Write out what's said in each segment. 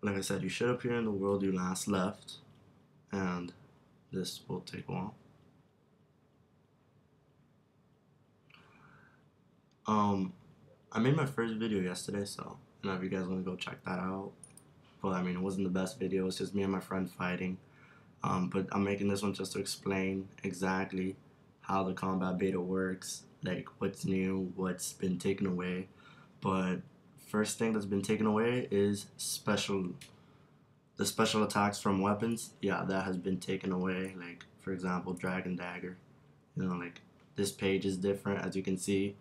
Like I said, you should appear in the world you last left, and this will take a while. I made my first video yesterday, so if you guys want to go check that out. But I mean, it wasn't the best video. It's just me and my friend fighting. But I'm making this one just to explain exactly how the combat beta works, like what's new, what's been taken away. But first thing that's been taken away is the special attacks from weapons. Yeah, that has been taken away. Like for example, Dragon Dagger. Like this page is different, as you can see.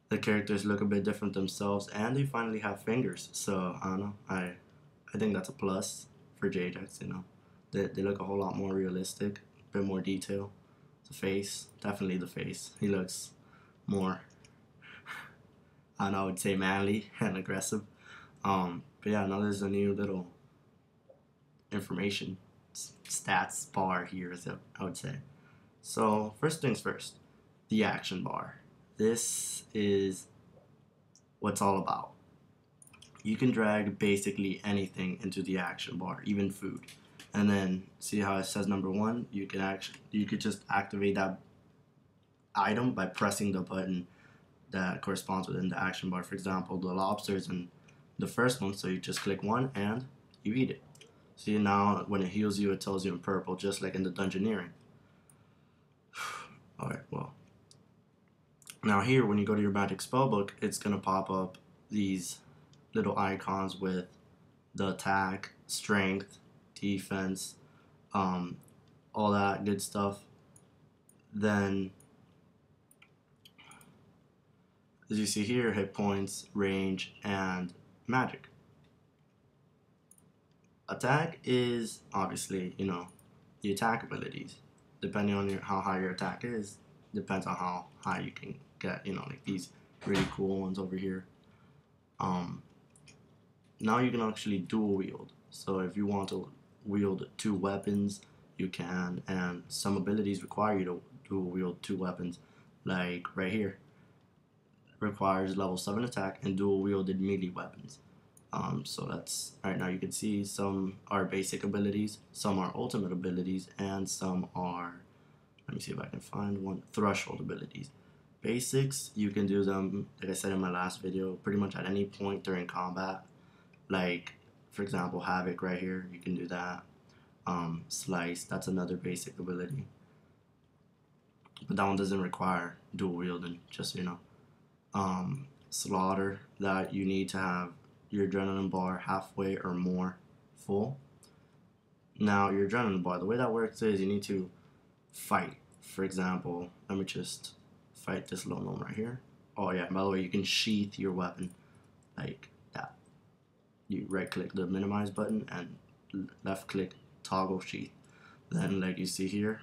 The characters look a bit different themselves, and they finally have fingers. So I don't know. I think that's a plus for Jajax. They look a whole lot more realistic, a bit more detail. The face, definitely the face. He looks more, I don't know, I would say manly and aggressive. But yeah, now there's a new little information stats bar here, as I would say. So first things first, the action bar. This is what's all about. You can drag basically anything into the action bar, even food. And then see how it says number 1? You could just activate that item by pressing the button that corresponds within the action bar. For example, the lobsters in the first one, so you just click 1 and you eat it. See, now when it heals you, it tells you in purple, just like in the dungeoneering. Alright, well. Now here, when you go to your magic spellbook, it's going to pop up these little icons with the attack, strength, defense, all that good stuff. Then, as you see here, hit points, range, and magic. Attack is obviously, the attack abilities. Depending on how high your attack is, depends on how high you can get, like these really cool ones over here. Now you can actually dual wield. So if you want to wield 2 weapons, you can, and some abilities require you to dual wield 2 weapons, like right here. Requires level 7 attack and dual wielded melee weapons. So that's, right now you can see some are basic abilities, some are ultimate abilities, and some are, let me see if I can find one, threshold abilities. Basics, you can do them, like I said in my last video, pretty much at any point during combat. Like, for example, Havoc right here, you can do that. Slice, that's another basic ability. But that one doesn't require dual wielding, just so you know. Slaughter, that you need to have your adrenaline bar halfway or more full. Now, your adrenaline bar, the way that works is you need to fight. For example, let me just fight this little gnome right here. Oh yeah, by the way, you can sheath your weapon like that. You right click the minimize button and left click toggle sheath. Then like you see here,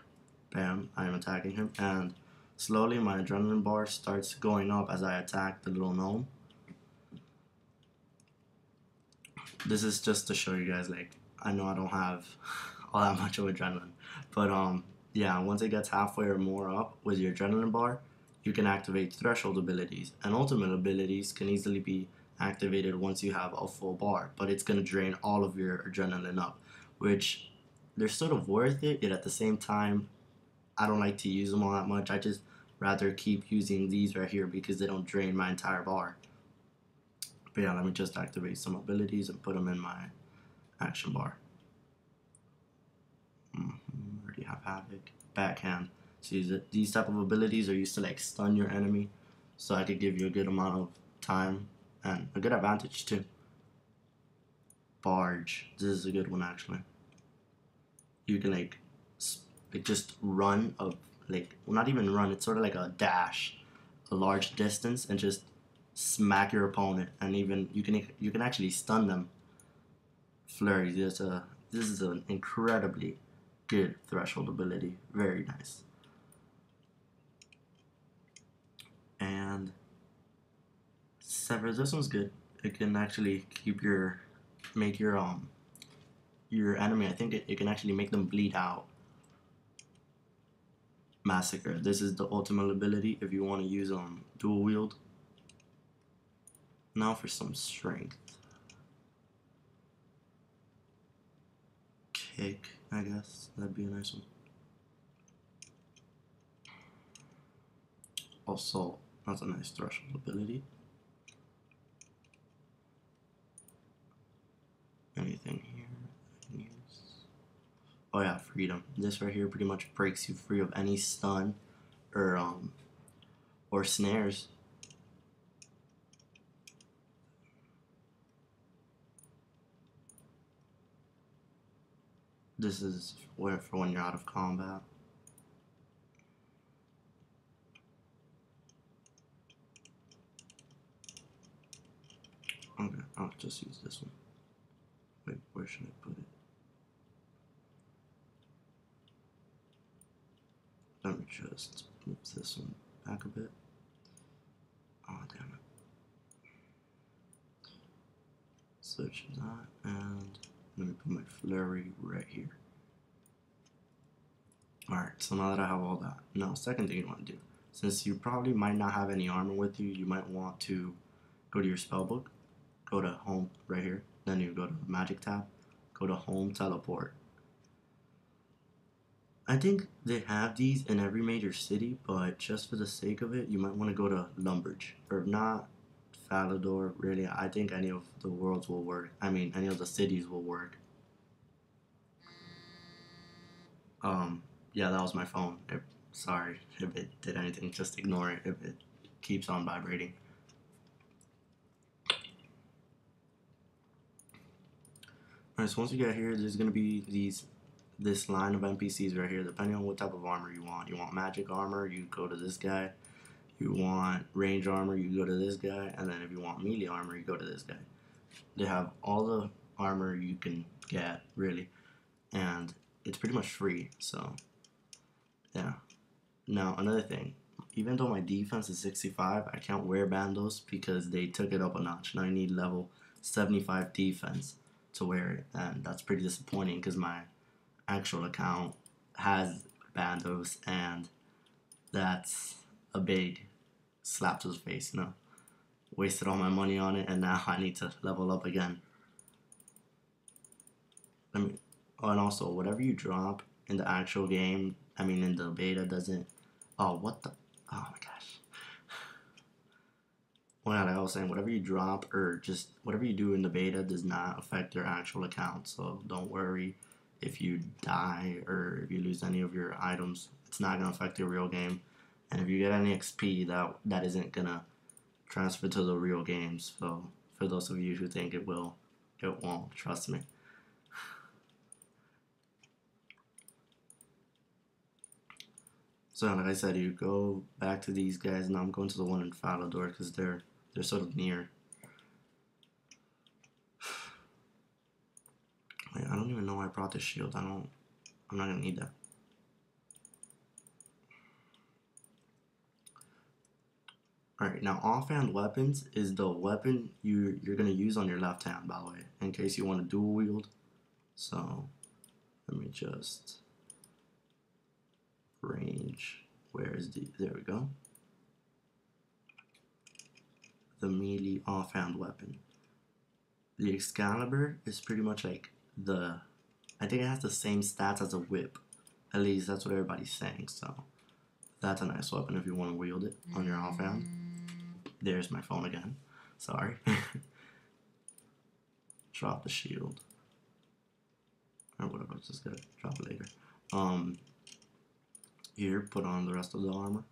bam, I am attacking him, and slowly my adrenaline bar starts going up as I attack the little gnome. This is just to show you guys, like, I know I don't have all that much of adrenaline, but yeah, once it gets halfway or more up with your adrenaline bar, you can activate threshold abilities, and ultimate abilities can easily be activated once you have a full bar, but it's going to drain all of your adrenaline up, which they're sort of worth it, yet at the same time, I don't like to use them all that much. I just rather keep using these right here because they don't drain my entire bar. But yeah, let me just activate some abilities and put them in my action bar. Already have Havoc. Backhand. See, these type of abilities are used to like stun your enemy, so I could give you a good amount of time and a good advantage too. Barge. This is a good one actually. You can like just run well, not even run. It's sort of like a dash, a large distance, and just smack your opponent, and even you can actually stun them. Flurry. This is an incredibly good threshold ability. Very nice. And Sever. This one's good. It can actually make your enemy. I think it can actually make them bleed out. Massacre. This is the ultimate ability if you want to use dual wield. Now for some strength. kick, I guess. That'd be a nice one. Also, that's a nice threshold ability. Anything here I can use? Oh yeah, freedom. This right here pretty much breaks you free of any stun or snares. This is for when you're out of combat. Okay, I'll just use this one. Wait, where should I put it? Let me just move this one back a bit. Oh, damn it. Switch that, and let me put my flurry right here. Alright, so now that I have all that, now second thing you want to do, since you probably might not have any armor with you, you might want to go to your spellbook, go to home right here, then you go to the magic tab, go to home teleport. I think they have these in every major city, but just for the sake of it, you might want to go to Lumbridge, or if not, Falador. Really, I think any of the worlds will work. I mean, any of the cities will work. Yeah, that was my phone. Sorry if it did anything, just ignore it if it keeps on vibrating. Alright, so once you get here, there's gonna be this line of NPCs right here, depending on what type of armor you want. You want magic armor, you go to this guy. You want range armor, you go to this guy. And then if you want melee armor, you go to this guy. They have all the armor you can get, really. And it's pretty much free, so yeah. Now, another thing. Even though my defense is 65, I can't wear bandos because they took it up a notch. Now I need level 75 defense to wear it. And that's pretty disappointing because my actual account has bandos, and that's a big slap to the face, you know. Wasted all my money on it, and now I need to level up again. Oh, and also, whatever you drop in the actual game, I mean in the beta, doesn't... Oh, what the... Oh my gosh. Well, like I was saying, whatever you drop or just whatever you do in the beta does not affect your actual account, so don't worry if you die or if you lose any of your items. It's not going to affect your real game. And if you get any XP, that isn't going to transfer to the real games. So for those of you who think it will, it won't. Trust me. So like I said, you go back to these guys. Now I'm going to the one in Falador because they're sort of near. Wait, I don't even know why I brought this shield. I'm not gonna need that. Alright, now offhand weapons is the weapon you're gonna use on your left hand, by the way, in case you want to dual wield. So let me just range. Where is there we go. The melee offhand weapon. The Excalibur is pretty much like I think it has the same stats as a whip. At least that's what everybody's saying, so that's a nice weapon if you want to wield it on your offhand. There's my phone again. Sorry. Drop the shield. Or whatever, it's just gonna drop it later. Here, put on the rest of the armor.